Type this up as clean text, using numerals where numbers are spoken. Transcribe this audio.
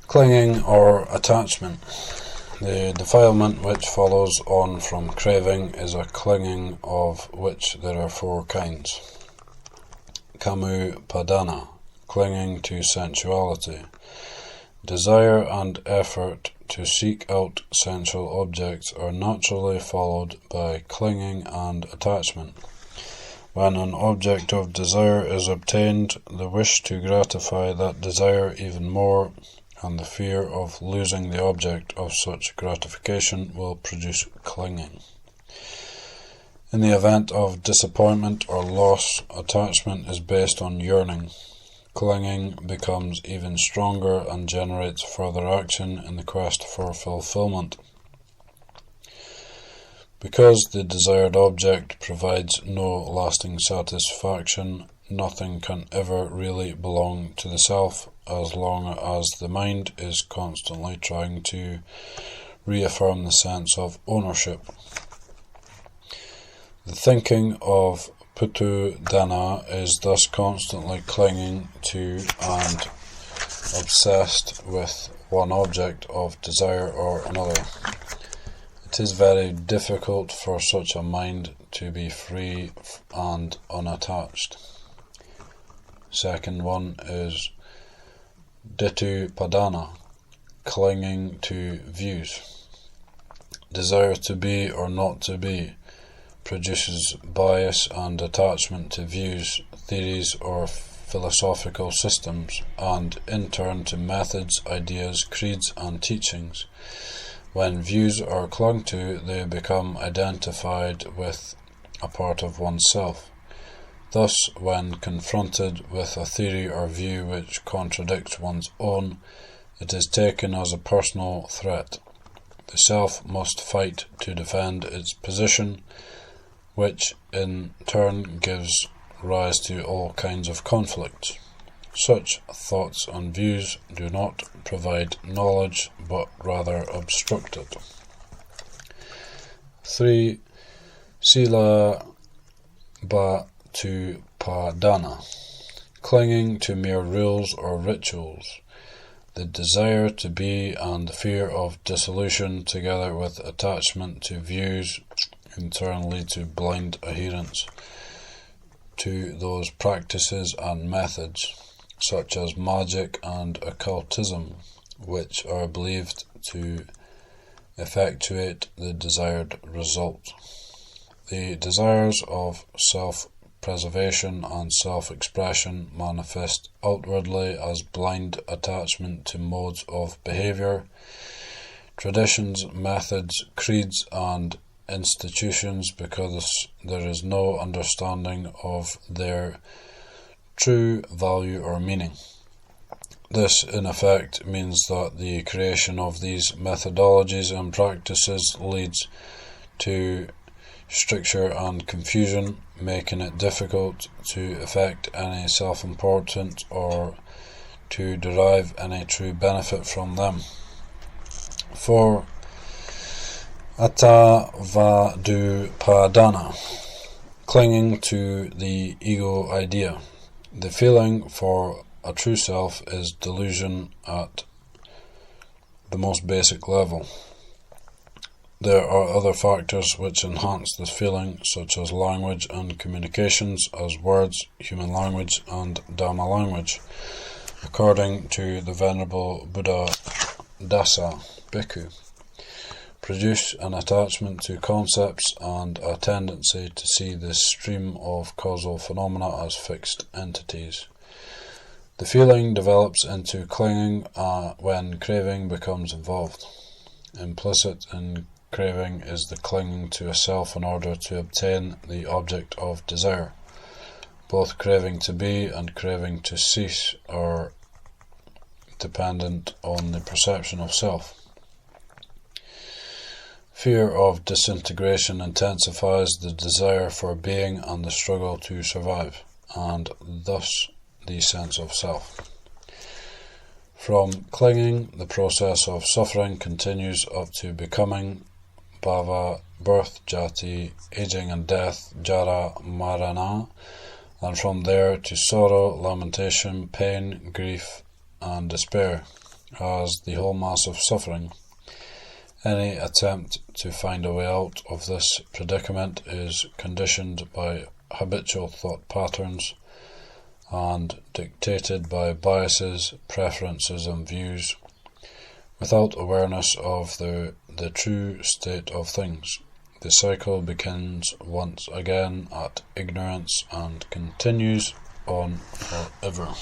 Clinging or attachment. The defilement which follows on from craving is a clinging of which there are four kinds. Kamu-padana, clinging to sensuality. Desire and effort to seek out sensual objects are naturally followed by clinging and attachment. When an object of desire is obtained, the wish to gratify that desire even more and the fear of losing the object of such gratification will produce clinging. In the event of disappointment or loss, attachment is based on yearning. Clinging becomes even stronger and generates further action in the quest for fulfillment. Because the desired object provides no lasting satisfaction, nothing can ever really belong to the self as long as the mind is constantly trying to reaffirm the sense of ownership. The thinking of Putu-dana is thus constantly clinging to and obsessed with one object of desire or another. It is very difficult for such a mind to be free and unattached. Second one is Dittu-padana, clinging to views. Desire to be or not to be produces bias and attachment to views, theories or philosophical systems, and in turn to methods, ideas, creeds and teachings. When views are clung to, they become identified with a part of oneself. Thus, when confronted with a theory or view which contradicts one's own, it is taken as a personal threat. The self must fight to defend its position, which in turn gives rise to all kinds of conflicts. Such thoughts and views do not provide knowledge, but rather obstruct it. 3. Sila Bhattu-padana, clinging to mere rules or rituals. The desire to be and the fear of dissolution, together with attachment to views, in turn lead to blind adherence to those practices and methods, such as magic and occultism, which are believed to effectuate the desired result. The desires of self-preservation and self-expression manifest outwardly as blind attachment to modes of behavior, traditions, methods, creeds, and institutions because there is no understanding of their true value or meaning. This, in effect, means that the creation of these methodologies and practices leads to stricture and confusion, making it difficult to effect any self-importance or to derive any true benefit from them. 4. Attavadu-padana, clinging to the ego idea. The feeling for a true self is delusion at the most basic level. There are other factors which enhance this feeling, such as language and communications, as words, human language, and Dhamma language. According to the Venerable Buddha Dasa Bhikkhu, produce an attachment to concepts and a tendency to see this stream of causal phenomena as fixed entities. The feeling develops into clinging when craving becomes involved. Implicit in craving is the clinging to a self in order to obtain the object of desire. Both craving to be and craving to cease are dependent on the perception of self. Fear of disintegration intensifies the desire for being and the struggle to survive, and thus the sense of self. From clinging, the process of suffering continues up to becoming, bhava, birth, jati, aging and death, jara, marana, and from there to sorrow, lamentation, pain, grief, and despair. as the whole mass of suffering. Any attempt to find a way out of this predicament is conditioned by habitual thought patterns and dictated by biases, preferences and views, without awareness of the true state of things. The cycle begins once again at ignorance and continues on forever.